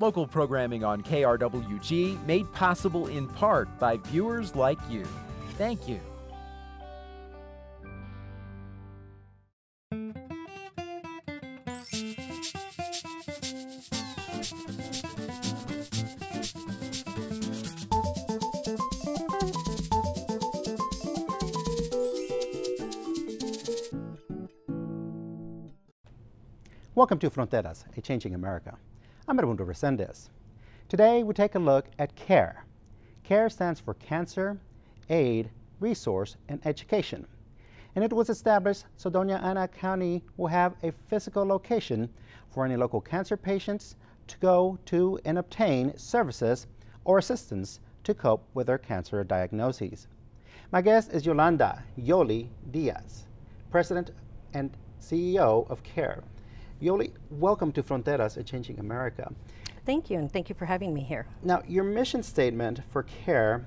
Local programming on KRWG made possible in part by viewers like you. Thank you. Welcome to Fronteras, a Changing America. I'm Edmundo Resendez. Today we take a look at CARE. CARE stands for Cancer, Aid, Resource, and Education. And it was established so Doña County will have a physical location for any local cancer patients to go to and obtain services or assistance to cope with their cancer diagnoses. My guest is Yolanda Diaz, President and CEO of CARE. Yoli, welcome to Fronteras, a Changing America. Thank you, and thank you for having me here. Now, your mission statement for CARE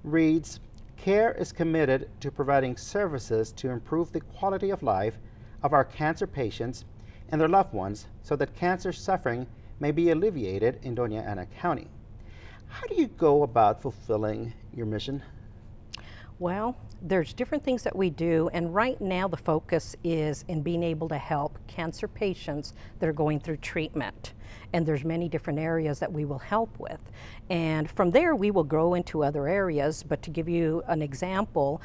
reads, CARE is committed to providing services to improve the quality of life of our cancer patients and their loved ones so that cancer suffering may be alleviated in Doña County. How do you go about fulfilling your mission? Well, there's different things that we do, and right now the focus is in being able to help cancer patients that are going through treatment. And there's many different areas that we will help with. And from there we will grow into other areas, but to give you an example,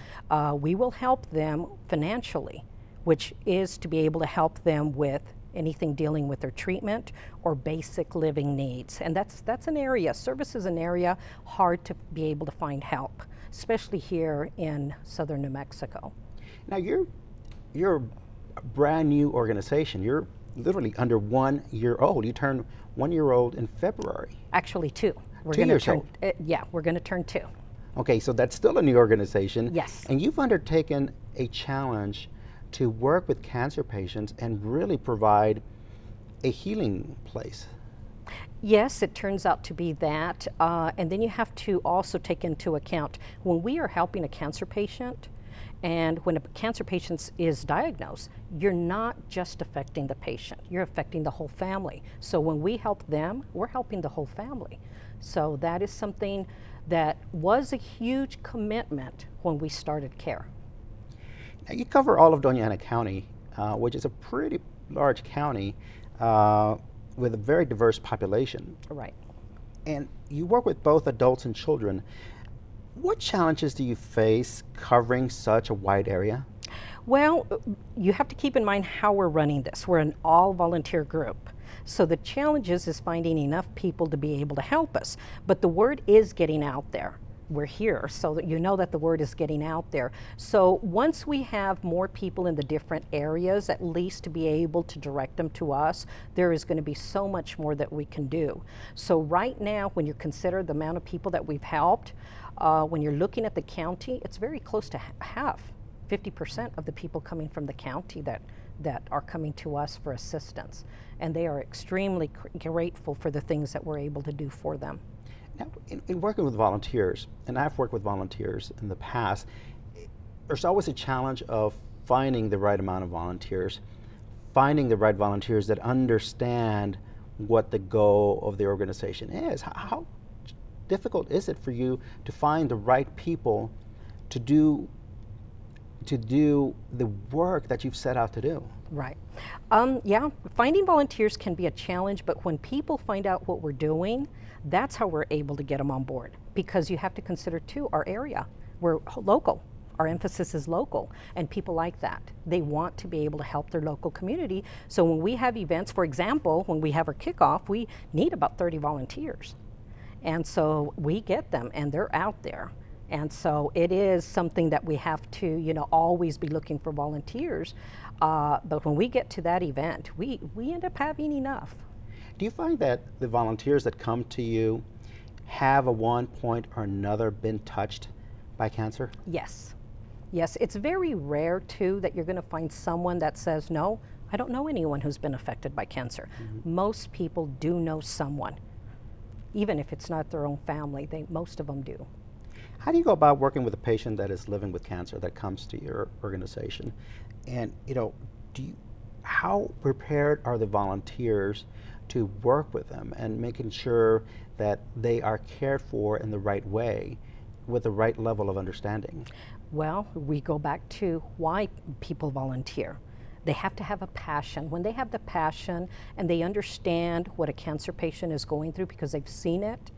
we will help them financially, which is to be able to help them with anything dealing with their treatment or basic living needs. And that's an area, service is an area hard to be able to find help, especially here in southern New Mexico. Now you're a brand new organization. You're literally under 1 year old. You turned 1 year old in February. Actually 2. We're 2 years old. Yeah, we're going to turn 2. Okay, so that's still a new organization. Yes. And you've undertaken a challenge to work with cancer patients and really provide a healing place. Yes, it turns out to be that. And then you have to also take into account when we are helping a cancer patient, and when a cancer patient is diagnosed, you're not just affecting the patient, you're affecting the whole family. So when we help them, we're helping the whole family. So that is something that was a huge commitment when we started CARE. Now you cover all of Doña County, which is a pretty large county with a very diverse population. Right. And you work with both adults and children. What challenges do you face covering such a wide area? Well, you have to keep in mind how we're running this. We're an all-volunteer group. So the challenge is finding enough people to be able to help us. But the word is getting out there. We're here, so that you know that the word is getting out there. So once we have more people in the different areas, at least to be able to direct them to us, there is going to be so much more that we can do. So right now, when you consider the amount of people that we've helped, when you're looking at the county, it's very close to half, 50% of the people coming from the county that are coming to us for assistance. And they are extremely grateful for the things that we're able to do for them. Now, in working with volunteers, and I've worked with volunteers in the past, there's always a challenge of finding the right amount of volunteers, finding the right volunteers that understand what the goal of the organization is. How difficult is it for you to find the right people to do the work that you've set out to do? Right. Yeah, finding volunteers can be a challenge, but when people find out what we're doing, that's how we're able to get them on board, because you have to consider too our area. We're local. Our emphasis is local, and people like that. They want to be able to help their local community. So when we have events, for example, when we have our kickoff, we need about 30 volunteers. And so we get them, and they're out there. And so it is something that we have to, always be looking for volunteers. But when we get to that event, we end up having enough. Do you find that the volunteers that come to you have at one point or another been touched by cancer? Yes. Yes, it's very rare too that you're going to find someone that says, no, I don't know anyone who's been affected by cancer. Mm-hmm. Most people do know someone, even if it's not their own family, most of them do. How do you go about working with a patient that is living with cancer that comes to your organization? And how prepared are the volunteers to work with them and making sure that they are cared for in the right way with the right level of understanding? Well, we go back to why people volunteer. They have to have a passion. When they have the passion and they understand what a cancer patient is going through because they've seen it,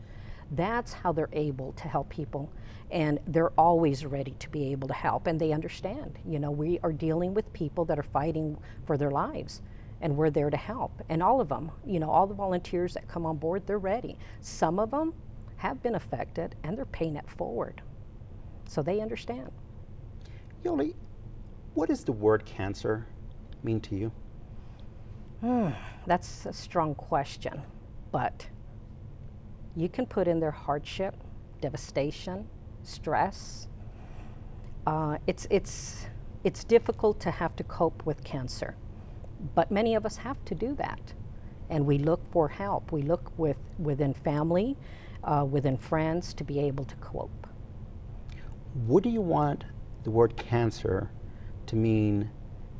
that's how they're able to help people. And they're always ready to be able to help, and they understand. You know, we are dealing with people that are fighting for their lives, and we're there to help. And all of them, you know, all the volunteers that come on board, they're ready. Some of them have been affected, and they're paying it forward. So they understand. Yoli, what does the word cancer mean to you? That's a strong question, but you can put in there hardship, devastation, stress. It's difficult to have to cope with cancer, but many of us have to do that, and we look for help. We look within family, within friends to be able to cope. What do you want the word cancer to mean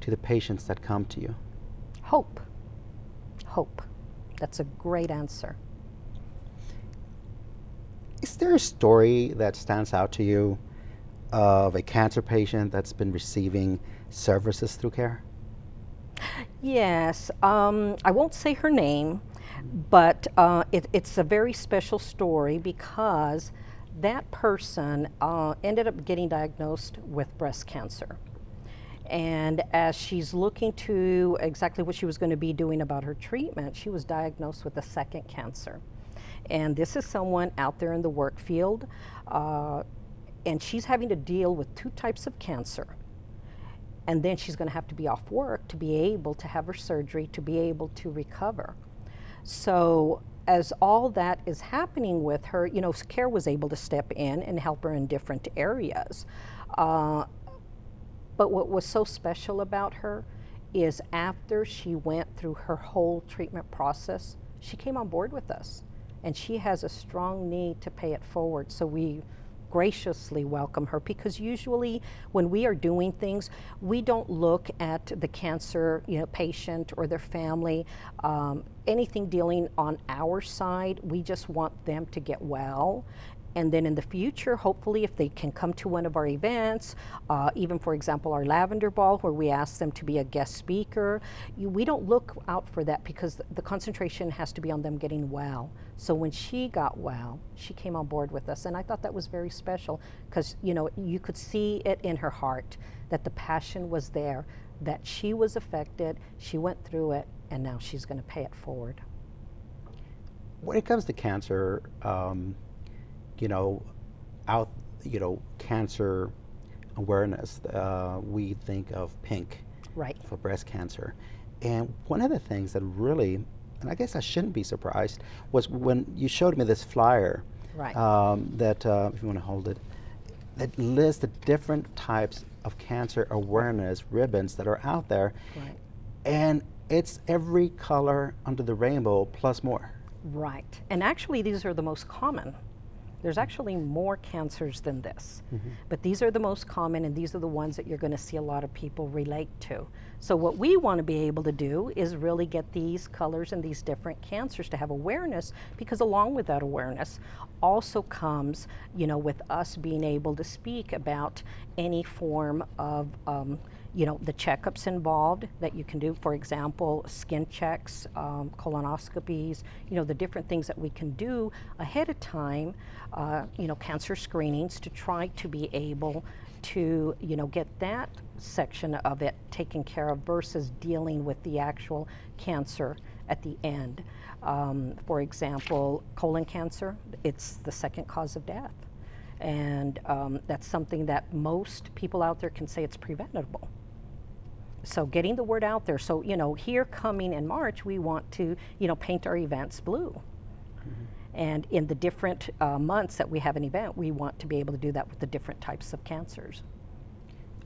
to the patients that come to you? Hope. Hope. That's a great answer. Is there a story that stands out to you of a cancer patient that's been receiving services through CARE? Yes. I won't say her name, but it's a very special story because that person ended up getting diagnosed with breast cancer. And as she's looking to exactly what she was going to be doing about her treatment, she was diagnosed with a second cancer. And this is someone out there in the work field, and she's having to deal with two types of cancer. And then she's going to have to be off work to be able to have her surgery, to be able to recover. So as all that is happening with her, you know, CARE was able to step in and help her in different areas. But what was so special about her is after she went through her whole treatment process, she came on board with us. And she has a strong need to pay it forward. So we graciously welcome her, because usually when we are doing things, we don't look at the cancer, you know, patient or their family, anything dealing on our side. We just want them to get well. And then in the future, hopefully, if they can come to one of our events, even for example, our Lavender Ball, where we ask them to be a guest speaker, we don't look out for that because the concentration has to be on them getting well. So when she got well, she came on board with us. And I thought that was very special because, you know, you could see it in her heart that the passion was there, that she was affected, she went through it, and now she's going to pay it forward. When it comes to cancer, cancer awareness, we think of pink, right, for breast cancer. And one of the things that really, and I guess I shouldn't be surprised, was when you showed me this flyer, right, that, if you want to hold it, that lists the different types of cancer awareness ribbons that are out there. right, And it's every color under the rainbow plus more. right. And actually, these are the most common. There's actually more cancers than this, but these are the most common, and these are the ones that you're going to see a lot of people relate to. So what we want to be able to do is really get these colors and these different cancers to have awareness, because along with that awareness also comes, you know, with us being able to speak about any form of the checkups involved that you can do. For example, skin checks, colonoscopies, the different things that we can do ahead of time, cancer screenings to try to be able to, get that section of it taken care of versus dealing with the actual cancer at the end. For example, colon cancer, it's the second cause of death. And that's something that most people out there can say it's preventable. So getting the word out there. So, here coming in March, we want to, paint our events blue. And in the different months that we have an event, we want to be able to do that with the different types of cancers.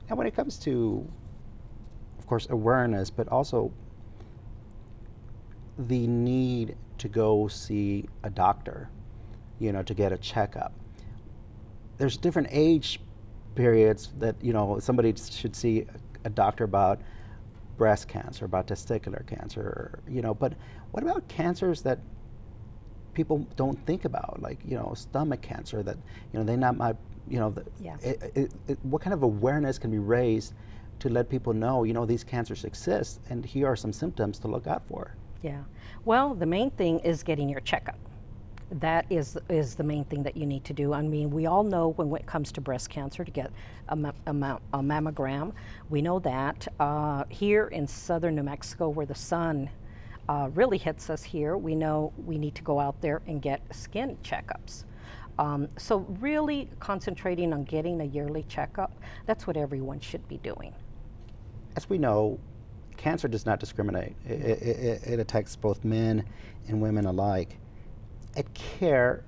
And when it comes to, of course, awareness, but also the need to go see a doctor, to get a checkup. There's different age periods that, somebody should see a doctor about breast cancer, about testicular cancer, but What about cancers that people don't think about, like, stomach cancer, that, they not might, Yeah. what kind of awareness can be raised to let people know, these cancers exist and here are some symptoms to look out for? Yeah. Well, the main thing is getting your checkup. That is the main thing that you need to do. I mean, we all know when it comes to breast cancer to get a mammogram. We know that here in southern New Mexico, where the sun really hits us here, we know we need to go out there and get skin checkups. So really concentrating on getting a yearly checkup, that's what everyone should be doing. As we know, cancer does not discriminate. It attacks both men and women alike. At CARE,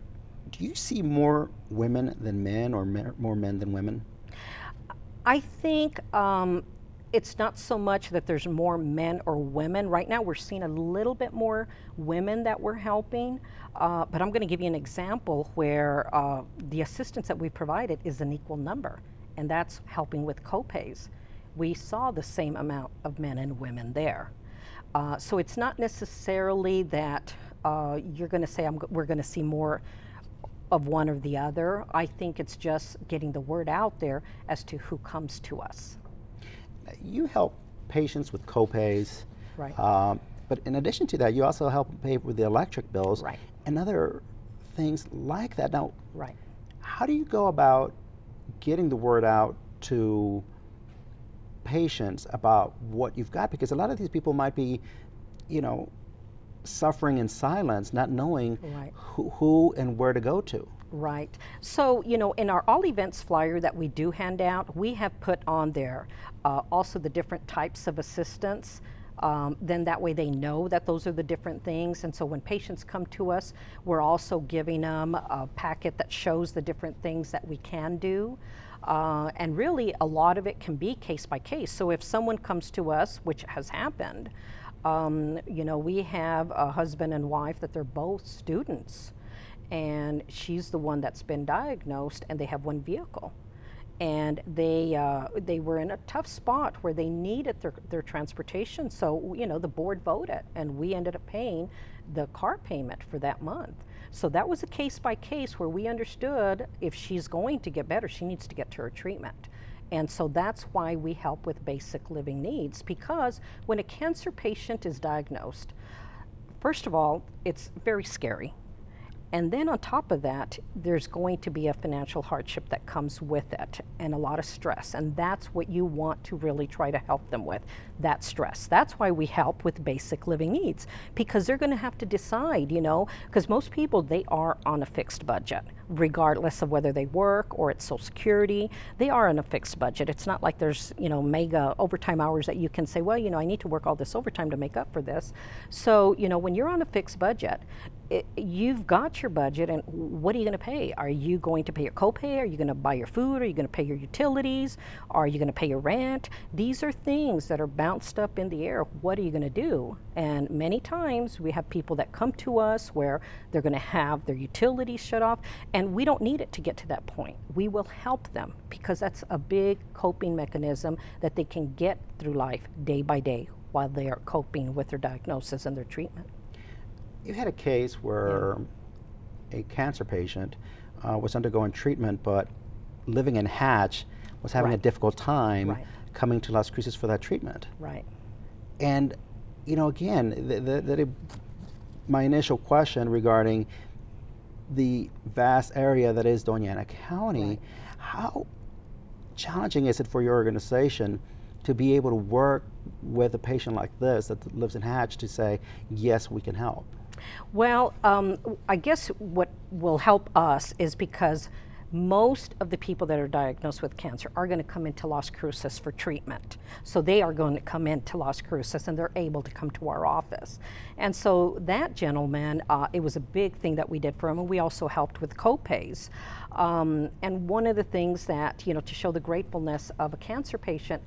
do you see more women than men, or more men than women? I think it's not so much that there's more men or women. Right now we're seeing a little bit more women that we're helping, but I'm going to give you an example where the assistance that we provided is an equal number, and that's helping with copays. We saw the same amount of men and women there. So it's not necessarily that you're going to say we're going to see more of one or the other. I think it's just getting the word out there as to who comes to us. You help patients with copays, Right. But in addition to that, you also help them pay with the electric bills, Right. and other things like that. Now, Right. how do you go about getting the word out to patients about what you've got? Because a lot of these people might be, suffering in silence, not knowing Right. who and where to go to. Right. So, in our all events flyer that we do hand out, we have put on there also the different types of assistance. Then that way they know that those are the different things. And so when patients come to us, we're also giving them a packet that shows the different things that we can do. And really, a lot of it can be case by case. So if someone comes to us, which has happened, we have a husband and wife that they're both students, and she's the one that's been diagnosed, and they have one vehicle. And they were in a tough spot where they needed their transportation. So, the board voted, and we ended up paying the car payment for that month. So that was a case by case where we understood if she's going to get better, she needs to get to her treatment. And so that's why we help with basic living needs, because when a cancer patient is diagnosed, first of all, it's very scary. And then on top of that, there's going to be a financial hardship that comes with it, and a lot of stress. And that's what you want to really try to help them with, that stress. That's why we help with basic living needs, because they're going to have to decide, because most people, they are on a fixed budget, regardless of whether they work or it's Social Security. They are on a fixed budget. It's not like there's, mega overtime hours that you can say, well, I need to work all this overtime to make up for this. So, when you're on a fixed budget, you've got your budget, and what are you going to pay? Are you going to pay your copay? Are you going to buy your food? Are you going to pay your utilities? Are you going to pay your rent? These are things that are bounced up in the air. What are you going to do? And many times we have people that come to us where they're going to have their utilities shut off, and we don't need it to get to that point. We will help them, because that's a big coping mechanism that they can get through life day by day while they are coping with their diagnosis and their treatment. You had a case where a cancer patient was undergoing treatment, but living in Hatch was having a difficult time coming to Las Cruces for that treatment. Right. And, again, my initial question regarding the vast area that is Doña County, how challenging is it for your organization to be able to work with a patient like this that lives in Hatch to say, yes, we can help? Well, I guess what will help us is because most of the people that are diagnosed with cancer are going to come into Las Cruces for treatment. So they are going to come into Las Cruces, and they're able to come to our office. And so that gentleman, it was a big thing that we did for him, and we also helped with copays. And one of the things that, to show the gratefulness of a cancer patient,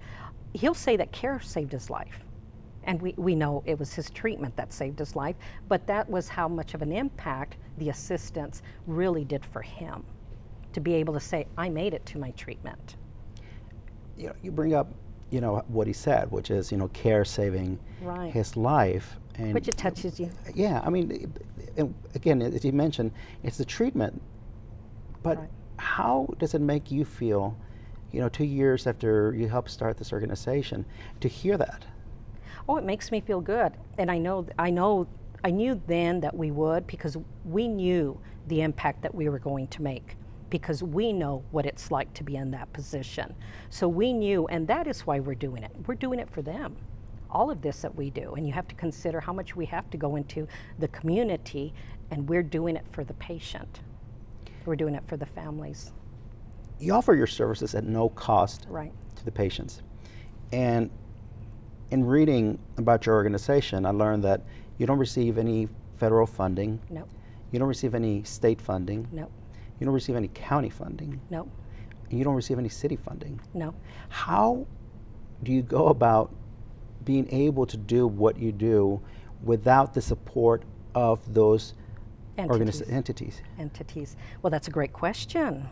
he'll say that care saved his life. And we know it was his treatment that saved his life, but that was how much of an impact the assistance really did for him, to be able to say, I made it to my treatment. You bring up, what he said, which is, care saving his life. And Which it touches you. yeah, I mean, again, as you mentioned, it's the treatment. But Right. how does it make you feel, 2 years after you helped start this organization, to hear that? Oh, it makes me feel good. And I knew then that we would, because we knew the impact that we were going to make, because we know what it's like to be in that position. So we knew, and that is why we're doing it. We're doing it for them. All of this that we do, and you have to consider how much we have to go into the community, and we're doing it for the patient. We're doing it for the families. You offer your services at no cost Right. to the patients. And in reading about your organization, I learned that you don't receive any federal funding. No, You don't receive any state funding. no, You don't receive any county funding. no, And you don't receive any city funding. no. How do you go about being able to do what you do without the support of those entities? Entities. Well, that's a great question.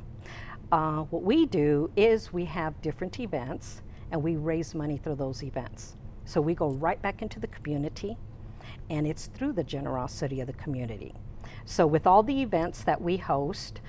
What we do is we have different events, and we raise money through those events. So we go right back into the community, and it's through the generosity of the community. So with all the events that we host,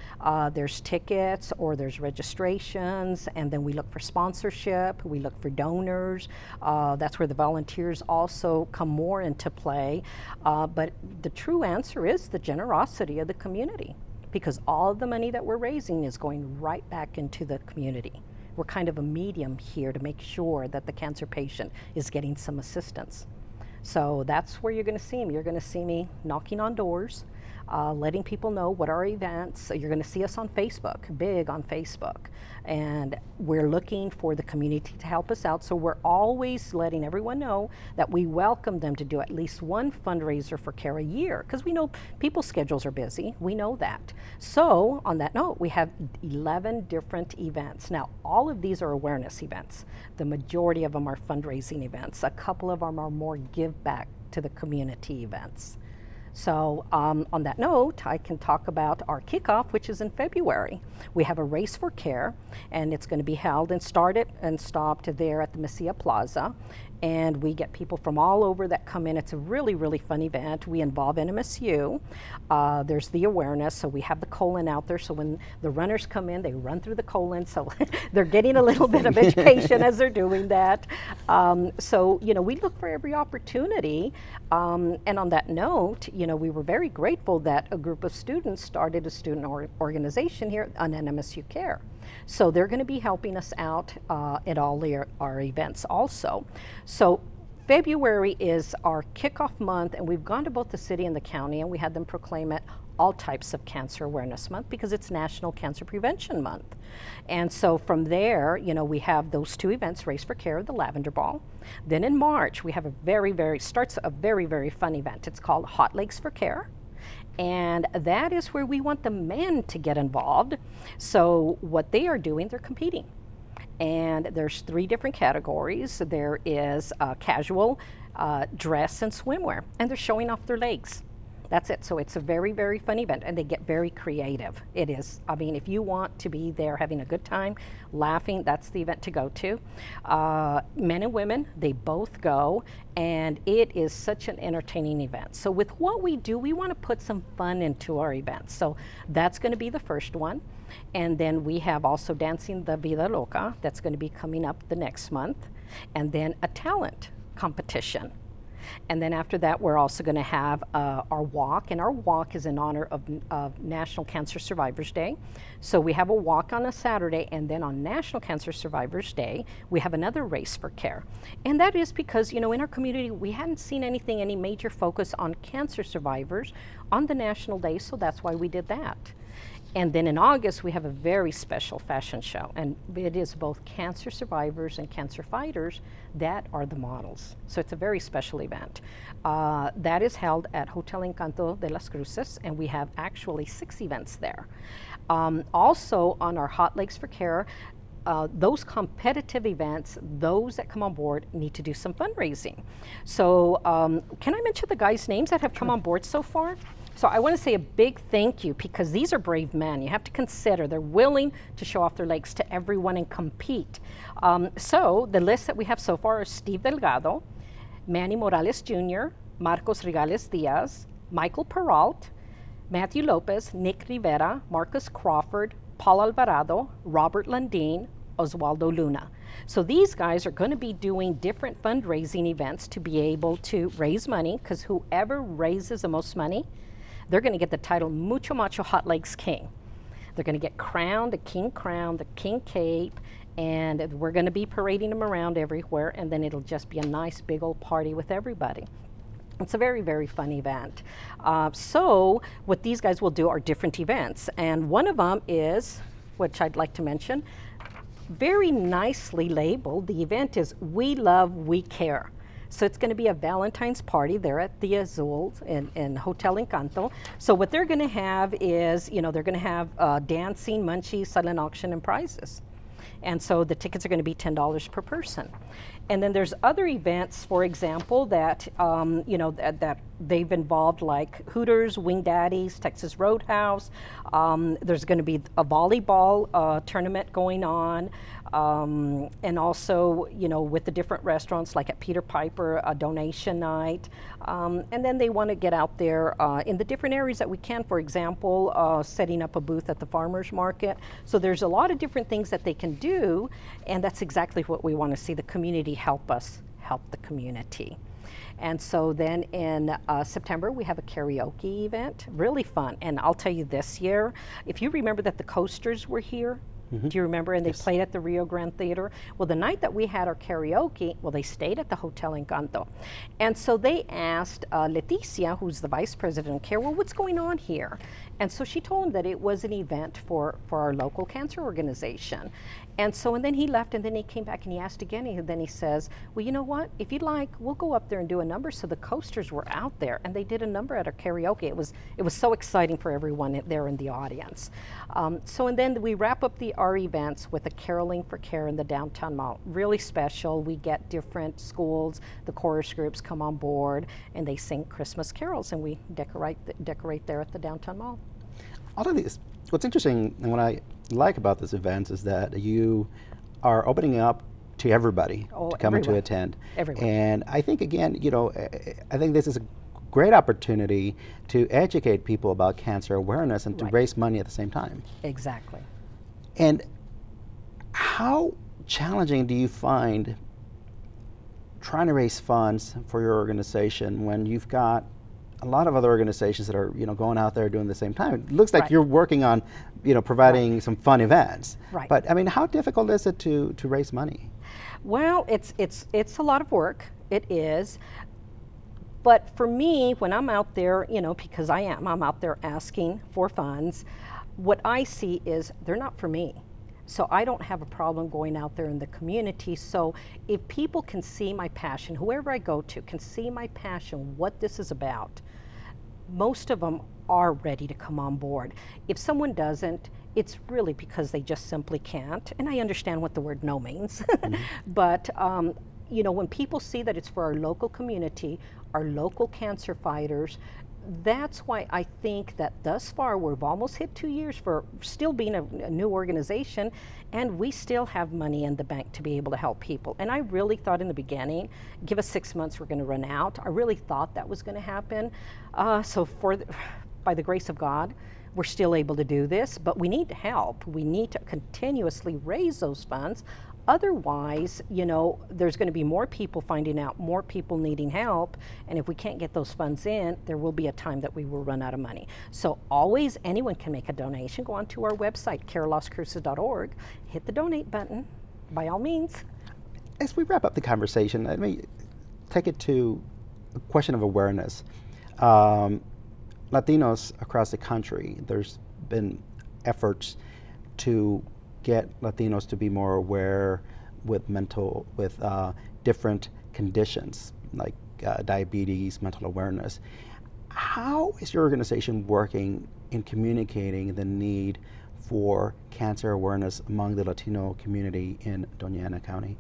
there's tickets or there's registrations, and then we look for sponsorship, we look for donors. That's where the volunteers also come more into play. But the true answer is the generosity of the community, because all of the money that we're raising is going right back into the community. We're kind of a medium here to make sure that the cancer patient is getting some assistance. So that's where you're going to see me. You're going to see me knocking on doors, letting people know what our events. So you're going to see us on Facebook, big on Facebook, and we're looking for the community to help us out. So we're always letting everyone know that we welcome them to do at least one fundraiser for CARE a year, because we know people's schedules are busy. We know that. So on that note, we have 11 different events. Now, all of these are awareness events. The majority of them are fundraising events. A couple of them are more give back to the community events. So on that note, I can talk about our kickoff, which is in February. We have a race for care, and it's going to be held and started and stopped there at the Mesilla Plaza. And we get people from all over that come in. It's a really, really fun event. We involve NMSU. There's the awareness, so we have the colon out there. So when the runners come in, they run through the colon. So they're getting a little bit of education as they're doing that. So, we look for every opportunity. And on that note, we were very grateful that a group of students started a student organization here on NMSU Care. So they're going to be helping us out at all our events also. So February is our kickoff month, and we've gone to both the city and the county, and we had them proclaim it all types of Cancer Awareness Month, because it's National Cancer Prevention Month. And so from there, we have those two events, Race for Care, the Lavender Ball. Then in March, we have starts a very, very fun event. It's called Hot Legs for Care. And that is where we want the men to get involved. So what they are doing, they're competing. And there's 3 different categories. There is casual, dress, and swimwear. And they're showing off their legs. That's it. So it's a very, very fun event, and they get very creative. It is. I mean, if you want to be there having a good time, laughing, that's the event to go to. Men and women, they both go, and it is such an entertaining event. So with what we do, we want to put some fun into our events. So that's going to be the first one. And then we have also Dancing the Vida Loca. That's going to be coming up the next month. And then a talent competition. And then after that, we're also going to have our walk, and our walk is in honor of National Cancer Survivors Day. So we have a walk on a Saturday, and then on National Cancer Survivors Day, we have another race for care. And that is because, in our community, we hadn't seen any major focus on cancer survivors on the National Day, so that's why we did that. And then in August, we have a very special fashion show, and it is both cancer survivors and cancer fighters that are the models. So it's a very special event. That is held at Hotel Encanto de las Cruces, and we have actually 6 events there. Also on our Hot Legs for Care, those competitive events, those that come on board need to do some fundraising. So can I mention the guys' names that have come on board so far? So I want to say a big thank you, because these are brave men. You have to consider they're willing to show off their legs to everyone and compete. So the list that we have so far is Steve Delgado, Manny Morales Jr., Marcos Regales Diaz, Michael Peralt, Matthew Lopez, Nick Rivera, Marcus Crawford, Paul Alvarado, Robert Landine, Oswaldo Luna. So these guys are going to be doing different fundraising events to be able to raise money, because whoever raises the most money, they're going to get the title Mucho Macho Hot Legs King. They're going to get crowned, the king crown, the king cape, and we're going to be parading them around everywhere, and then it'll just be a nice big old party with everybody. It's a very, very fun event. So what these guys will do are different events, and one of them is, which I'd like to mention, very nicely labeled. The event is We Love, We Care. So it's going to be a Valentine's party there at the Azul in Hotel Encanto. So what they're going to have is, you know, they're going to have dancing, munchies, silent auction, and prizes. And so the tickets are going to be $10 per person. And then there's other events, for example, that you know, that they've involved, like Hooters, Wing Daddies, Texas Roadhouse. There's going to be a volleyball tournament going on, and also, you know, with the different restaurants, like at Peter Piper, a donation night. And then they want to get out there in the different areas that we can. For example, setting up a booth at the farmers market. So there's a lot of different things that they can do, and that's exactly what we want to see, the community help us help the community. And so then in September, we have a karaoke event, really fun. And I'll tell you, this year, if you remember that the Coasters were here, do you remember? And they played at the Rio Grande Theater. Well, the night that we had our karaoke, well, they stayed at the Hotel Encanto. And so they asked Leticia, who's the vice president of CARE, well, what's going on here? And so she told them that it was an event for our local cancer organization. And so, and then he left, and then he came back and he asked again, and then he says, well, you know what, if you'd like, we'll go up there and do a number. So the Coasters were out there, and they did a number at our karaoke. It was so exciting for everyone there in the audience. So, and then we wrap up our events with a caroling for CARE in the downtown mall. Really special. We get different schools, the chorus groups come on board, and they sing Christmas carols, and we decorate there at the downtown mall. All of these, what's interesting and what I like about this event is that you are opening up to everybody to come and to attend. Everyone. And I think, again, you know, I think this is a great opportunity to educate people about cancer awareness and to raise money at the same time. Exactly. And how challenging do you find trying to raise funds for your organization when you've got a lot of other organizations that are, you know, going out there doing the same time? It looks like you're working on, you know, providing some fun events. Right. But I mean, how difficult is it to raise money? Well, it's a lot of work. It is. But for me, when I'm out there, you know, because I'm out there asking for funds, what I see is they're not for me. So I don't have a problem going out there in the community. So if people can see my passion, whoever I go to can see my passion, what this is about, most of them are ready to come on board. If someone doesn't, it's really because they just simply can't. And I understand what the word no means. But you know, when people see that it's for our local community, our local cancer fighters, that's why I think that thus far we've almost hit 2 years for still being a new organization, and we still have money in the bank to be able to help people. And I really thought in the beginning, give us 6 months, we're going to run out. I really thought that was going to happen. So by the grace of God, we're still able to do this, but we need help. We need to continuously raise those funds. Otherwise, you know, there's going to be more people finding out, more people needing help, and if we can't get those funds in, there will be a time that we will run out of money. So always, anyone can make a donation. Go onto our website, carelostcruises.org, hit the donate button, by all means. As we wrap up the conversation, let me take it to a question of awareness. Latinos across the country, there's been efforts to get Latinos to be more aware with different conditions like diabetes, mental awareness. How is your organization working in communicating the need for cancer awareness among the Latino community in Doña Ana County?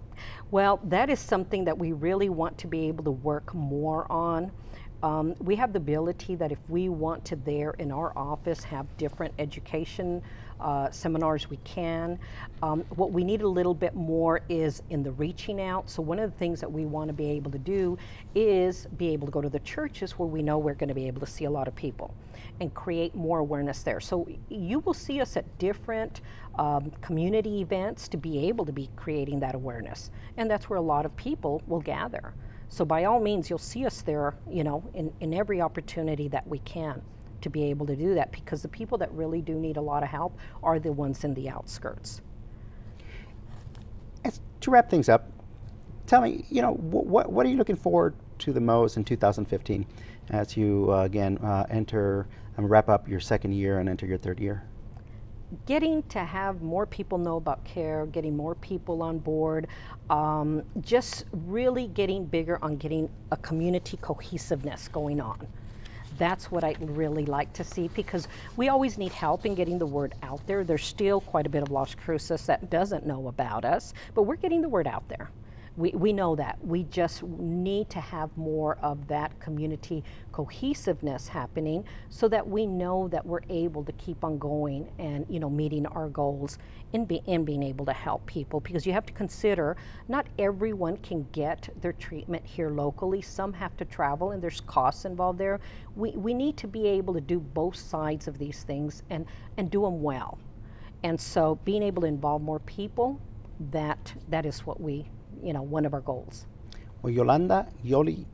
Well, that is something that we really want to be able to work more on. We have the ability that if we want to there in our office have different education seminars, we can. What we need a little bit more is in the reaching out. So one of the things that we want to be able to do is be able to go to the churches where we know we're going to be able to see a lot of people and create more awareness there. So you will see us at different community events to be able to be creating that awareness. And that's where a lot of people will gather. So by all means, you'll see us there, you know, in every opportunity that we can to be able to do that, because the people that really do need a lot of help are the ones in the outskirts. To wrap things up, tell me, you know, what are you looking forward to the most in 2015 as you again enter and wrap up your second year and enter your third year? Getting to have more people know about CARE, getting more people on board, just really getting bigger on getting a community cohesiveness going on. That's what I'd really like to see, because we always need help in getting the word out there. There's still quite a bit of Las Cruces that doesn't know about us, but we're getting the word out there. We know that. We just need to have more of that community cohesiveness happening so that we know that we're able to keep on going and, you know, meeting our goals and being able to help people. Because you have to consider, not everyone can get their treatment here locally. Some have to travel and there's costs involved there. We need to be able to do both sides of these things and do them well. And so being able to involve more people, that is what we, you know, one of our goals. Well, Yolanda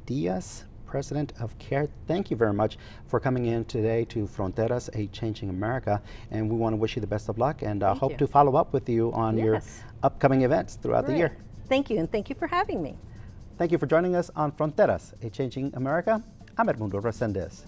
Diaz, President of CARE, thank you very much for coming in today to Fronteras, A Changing America, and we want to wish you the best of luck, and hope to follow up with you on your upcoming events throughout the year. Thank you, and thank you for having me. Thank you for joining us on Fronteras, A Changing America. I'm Edmundo Resendez.